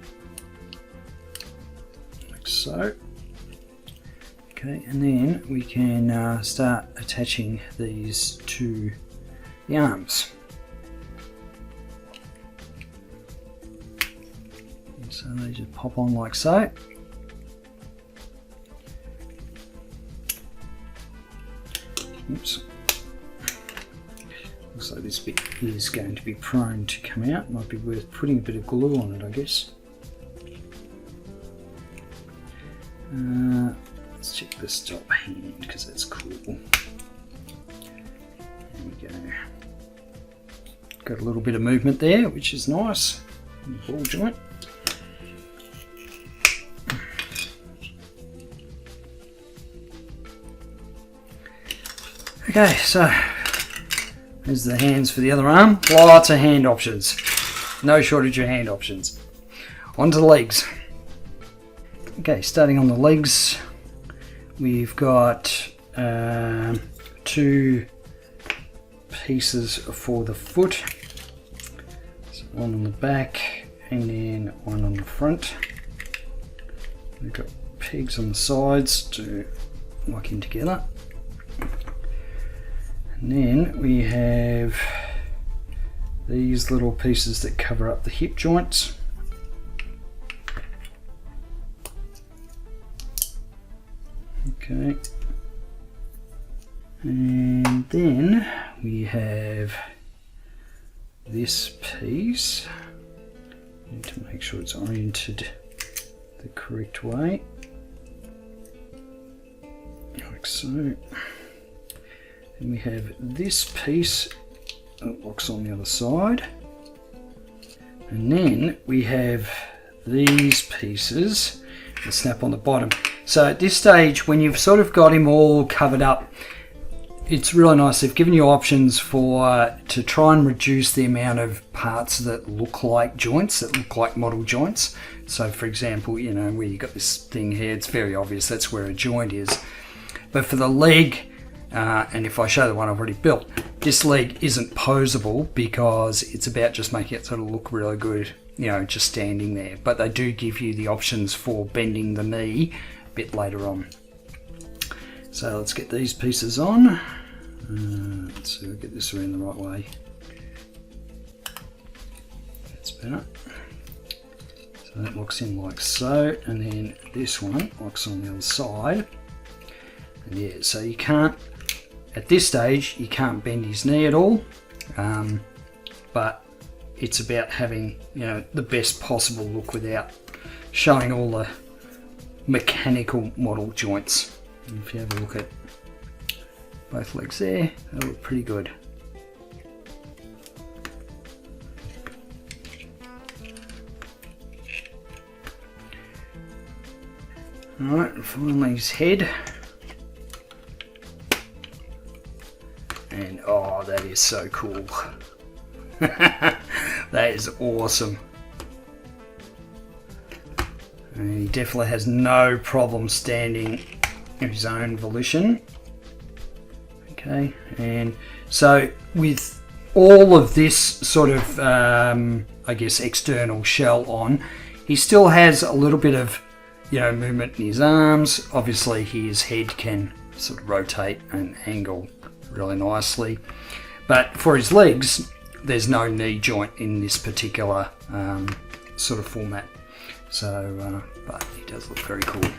like so. Okay, and then we can start attaching these to the arms. So they just pop on like so. Oops. Looks like this bit is going to be prone to come out. Might be worth putting a bit of glue on it, I guess. Let's check the stop hand because that's cool. There we go. Got a little bit of movement there, which is nice. Ball joint. Okay, so there's the hands for the other arm. Lots of hand options. No shortage of hand options. On to the legs. Okay, starting on the legs, we've got two pieces for the foot. So one on the back and then one on the front. We've got pegs on the sides to lock in together. And then we have these little pieces that cover up the hip joints. Okay. And then we have this piece. Need to make sure it's oriented the correct way. like so. And we have this piece that locks on the other side. And then we have these pieces that snap on the bottom. So at this stage, when you've sort of got him all covered up, it's really nice. They've given you options to try and reduce the amount of parts that look like joints, that look like model joints. So for example, you know, where you got this thing here, it's very obvious that's where a joint is. But for the leg, and if I show the one I've already built, this leg isn't posable because it's about just making it sort of look really good, you know, just standing there. But they do give you the options for bending the knee a bit later on. So let's get these pieces on. Let's see if we get this around the right way. That's better. So that locks in like so, and then this one locks on the other side. And yeah, so you can't, at this stage, you can't bend his knee at all. But it's about having, you know, the best possible look without showing all the mechanical model joints. And if you have a look at both legs there, they look pretty good. Alright, and finally his head. And oh, that is so cool. That is awesome. And he definitely has no problem standing of his own volition. Okay, and so with all of this sort of, I guess, external shell on, he still has a little bit of, you know, movement in his arms. Obviously his head can sort of rotate and angle really nicely, but for his legs there's no knee joint in this particular sort of format. So but he does look very cool.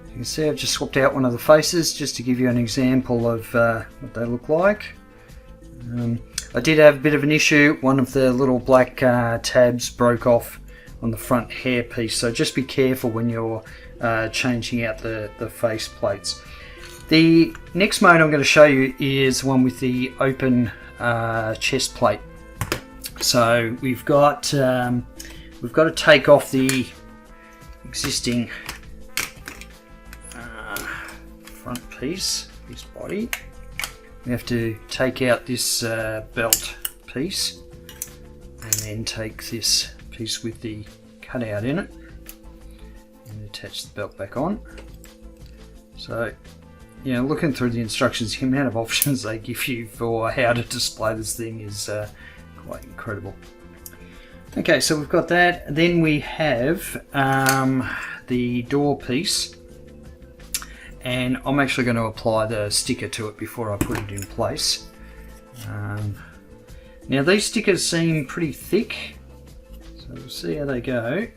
You can see I've just swapped out one of the faces just to give you an example of what they look like. I did have a bit of an issue. One of the little black tabs broke off on the front hair piece, so just be careful when you're changing out the face plates. The next mode I'm going to show you is one with the open chest plate. So we've got to take off the existing front piece, this body. We have to take out this belt piece and then take this piece with the cutout in it and attach the belt back on. So, you know, looking through the instructions, the amount of options they give you for how to display this thing is quite incredible. Okay, so we've got that. Then we have the door piece, and I'm actually going to apply the sticker to it before I put it in place. Now these stickers seem pretty thick, so we'll see how they go.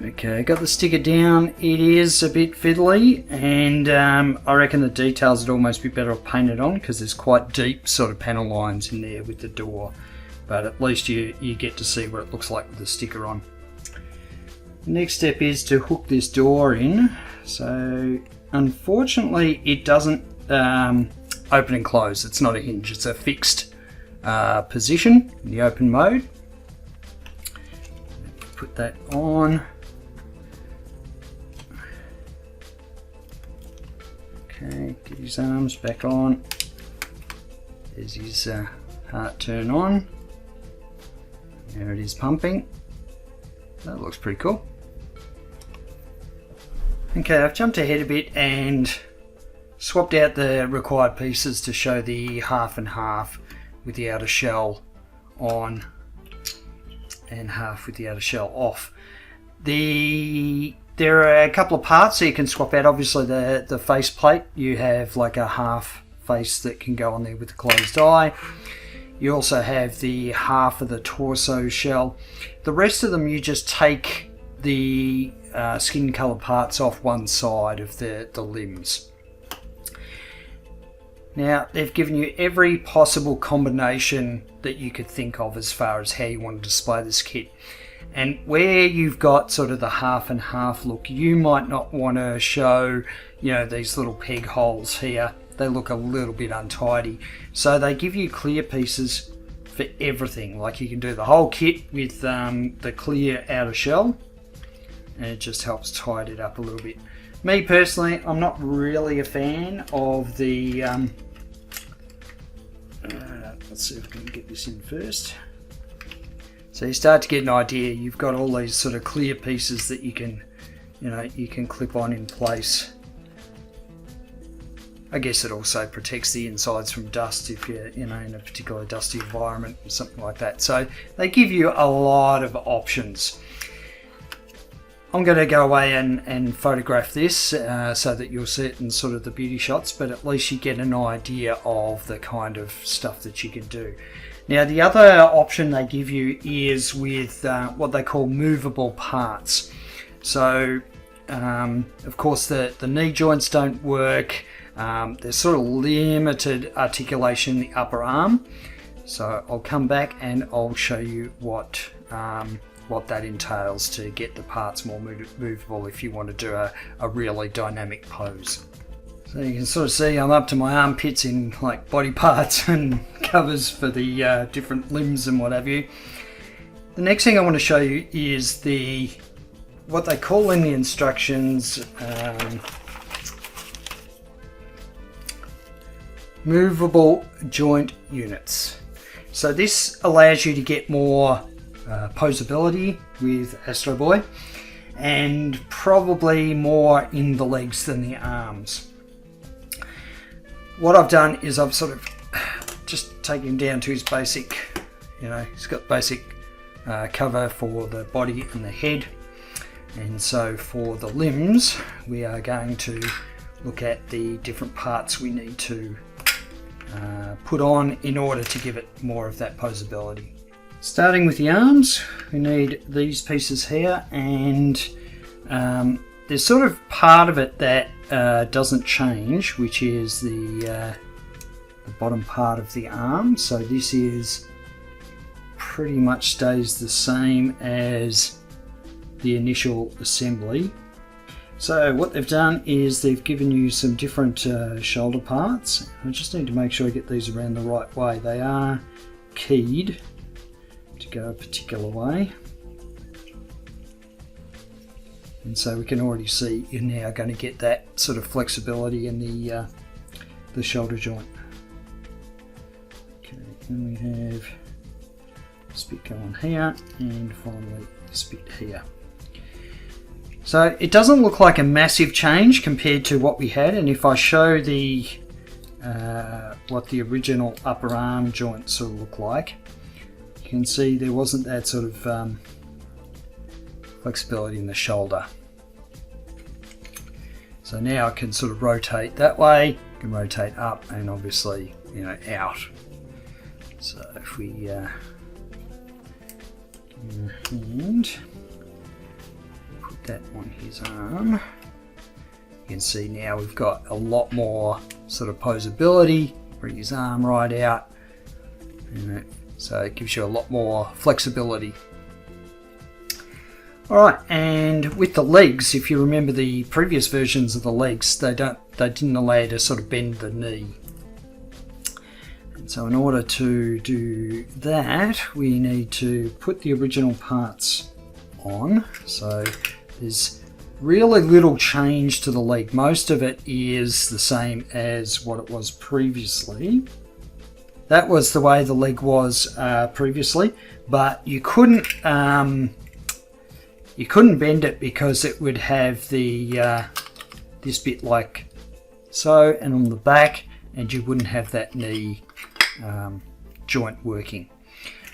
Okay, got the sticker down. It is a bit fiddly, and I reckon the details would almost be better off painted on because there's quite deep sort of panel lines in there with the door, but at least you get to see what it looks like with the sticker on. The next step is to hook this door in. So unfortunately it doesn't open and close. It's not a hinge, it's a fixed position in the open mode. Put that on. Okay, get his arms back on. There's his heart turn on. There it is pumping. That looks pretty cool. Okay, I've jumped ahead a bit and swapped out the required pieces to show the half and half with the outer shell on and half with the outer shell off. There are a couple of parts that you can swap out. Obviously the face plate, you have like a half face that can go on there with the closed eye. You also have the half of the torso shell. The rest of them you just take the skin colour parts off one side of the limbs. Now, they've given you every possible combination that you could think of as far as how you want to display this kit. And where you've got sort of the half and half look, you might not want to show, you know, these little peg holes here. They look a little bit untidy. So they give you clear pieces for everything. Like you can do the whole kit with the clear outer shell, and it just helps tidy it up a little bit. Me personally, I'm not really a fan of the let's see if I can get this in first. So you start to get an idea. You've got all these sort of clear pieces that you can, you know, you can clip on in place. I guess it also protects the insides from dust if you're, you know, in a particularly dusty environment or something like that. So they give you a lot of options. I'm going to go away and photograph this so that you'll see it in sort of the beauty shots, but at least you get an idea of the kind of stuff that you can do. Now, the other option they give you is with what they call movable parts. So, of course, the knee joints don't work. There's sort of limited articulation in the upper arm. So I'll come back and I'll show you what that entails to get the parts more movable if you want to do a really dynamic pose. So you can sort of see I'm up to my armpits in like body parts and covers for the different limbs and what have you. The next thing I want to show you is what they call in the instructions movable joint units. So this allows you to get more posability with Astro Boy, and probably more in the legs than the arms. What I've done is I've sort of just taken him down to his basic, you know, he's got basic cover for the body and the head, and so for the limbs we are going to look at the different parts we need to put on in order to give it more of that posability. Starting with the arms, we need these pieces here, and there's sort of part of it that doesn't change, which is the bottom part of the arm. So this is pretty much stays the same as the initial assembly. So what they've done is they've given you some different shoulder parts. I just need to make sure I get these around the right way. They are keyed to go a particular way. And so we can already see you're now going to get that sort of flexibility in the shoulder joint. Okay, then we have this bit going here, and finally this bit here. So it doesn't look like a massive change compared to what we had, and if I show the what the original upper arm joint sort of look like, you can see there wasn't that sort of flexibility in the shoulder. So now I can sort of rotate that way, I can rotate up and obviously, you know, out. So if we give him a hand, put that on his arm, you can see now we've got a lot more sort of posability. Bring his arm right out, you know, so it gives you a lot more flexibility. Alright, and with the legs, if you remember the previous versions of the legs, they didn't allow you to sort of bend the knee. And so in order to do that, we need to put the original parts on. So there's really little change to the leg. Most of it is the same as what it was previously. That was the way the leg was previously, but you couldn't bend it because it would have the this bit like so, and on the back, and you wouldn't have that knee joint working.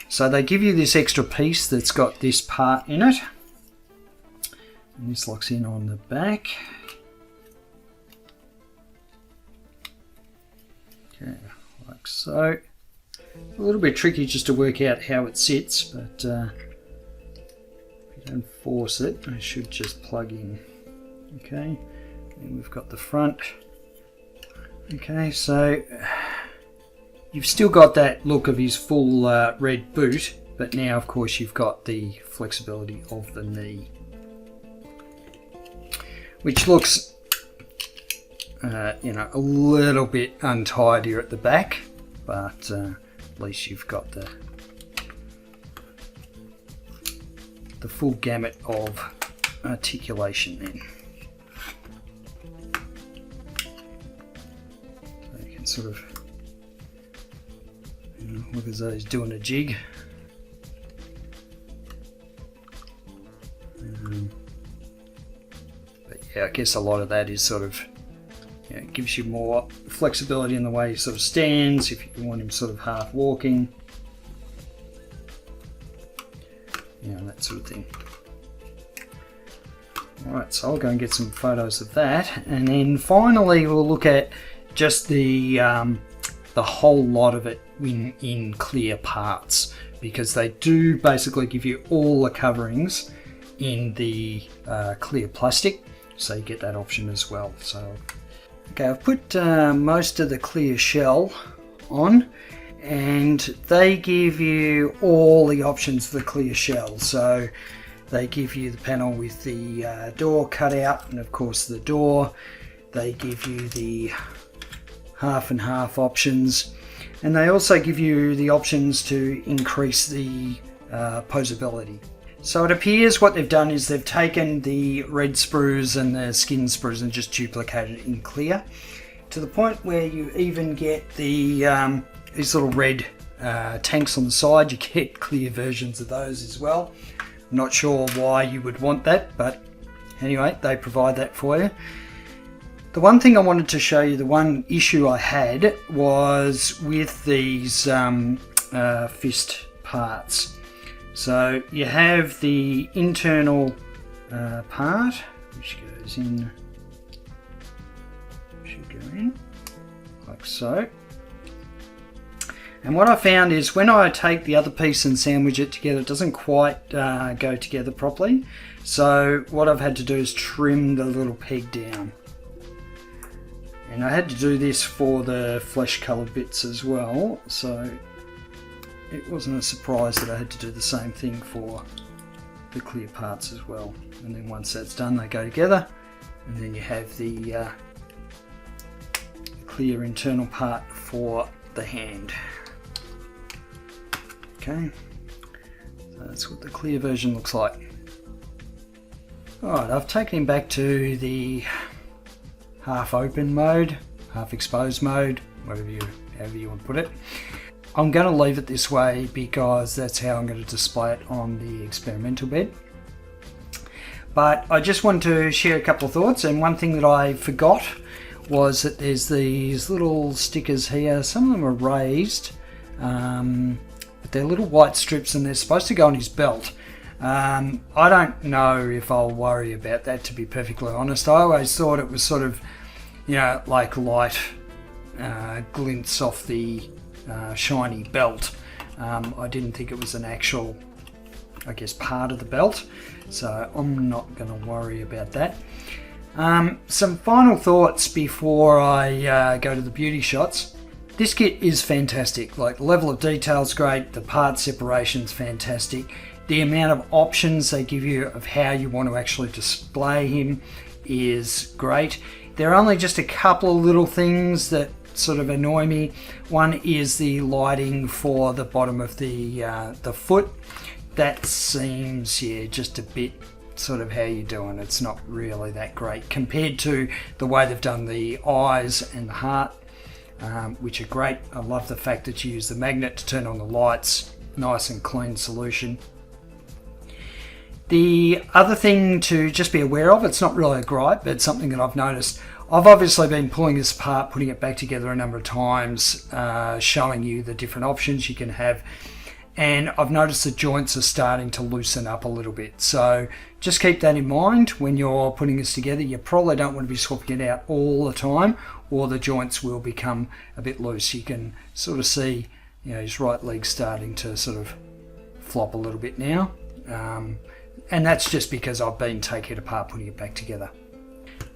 So they give you this extra piece that's got this part in it, and this locks in on the back. Okay, like so. A little bit tricky just to work out how it sits, but don't force it, I should just plug in. Okay, and we've got the front. Okay, so you've still got that look of his full red boot, but now of course you've got the flexibility of the knee, which looks you know, a little bit untidier at the back, but at least you've got the full gamut of articulation then. So you can sort of, you know, look as though he's doing a jig. But yeah, I guess a lot of that is sort of, you know, it gives you more flexibility in the way he sort of stands, if you want him sort of half walking. You know, that sort of thing. Alright, so I'll go and get some photos of that, and then finally we'll look at just the whole lot of it in clear parts, because they do basically give you all the coverings in the clear plastic, so you get that option as well. So okay, I've put most of the clear shell on, and they give you all the options for the clear shell. So they give you the panel with the door cut out, and of course the door. They give you the half and half options, and they also give you the options to increase the posability. So it appears what they've done is they've taken the red sprues and the skin sprues and just duplicated it in clear, to the point where you even get the these little red tanks on the side. You get clear versions of those as well. I'm not sure why you would want that, but anyway, they provide that for you. The one thing I wanted to show you, the one issue I had, was with these fist parts. So you have the internal part, which goes in, should go in like so. And what I found is when I take the other piece and sandwich it together, it doesn't quite go together properly. So what I've had to do is trim the little peg down. And I had to do this for the flesh coloured bits as well, so it wasn't a surprise that I had to do the same thing for the clear parts as well. And then once that's done, they go together, and then you have the clear internal part for the hand. Okay, so that's what the clear version looks like. Alright, I've taken him back to the half open mode, half exposed mode, however you want to put it. I'm going to leave it this way because that's how I'm going to display it on the experimental bed. But I just wanted to share a couple of thoughts, and one thing that I forgot was that there's these little stickers here. Some of them are raised, but they're little white strips, and they're supposed to go on his belt. I don't know if I'll worry about that, to be perfectly honest. I always thought it was sort of, you know, like light glints off the shiny belt. I didn't think it was an actual, I guess, part of the belt, so I'm not going to worry about that. Some final thoughts before I go to the beauty shots. This kit is fantastic. Like, the level of detail is great, the part separation's fantastic, the amount of options they give you of how you want to actually display him is great. There are only just a couple of little things that sort of annoy me. One is the lighting for the bottom of the foot. That seems, yeah, just a bit sort of how you're doing. It's not really that great compared to the way they've done the eyes and the heart, which are great. I love the fact that you use the magnet to turn on the lights. Nice and clean solution. The other thing to just be aware of, it's not really a gripe, but it's something that I've noticed. I've obviously been pulling this apart, putting it back together a number of times, showing you the different options you can have. And I've noticed the joints are starting to loosen up a little bit. So just keep that in mind when you're putting this together. You probably don't want to be swapping it out all the time, or the joints will become a bit loose. You can sort of see, you know, his right leg starting to sort of flop a little bit now. And that's just because I've been taking it apart, putting it back together.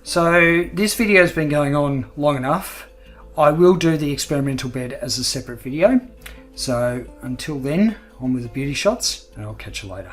So this video has been going on long enough. I will do the experimental bed as a separate video. So until then, on with the beauty shots, and I'll catch you later.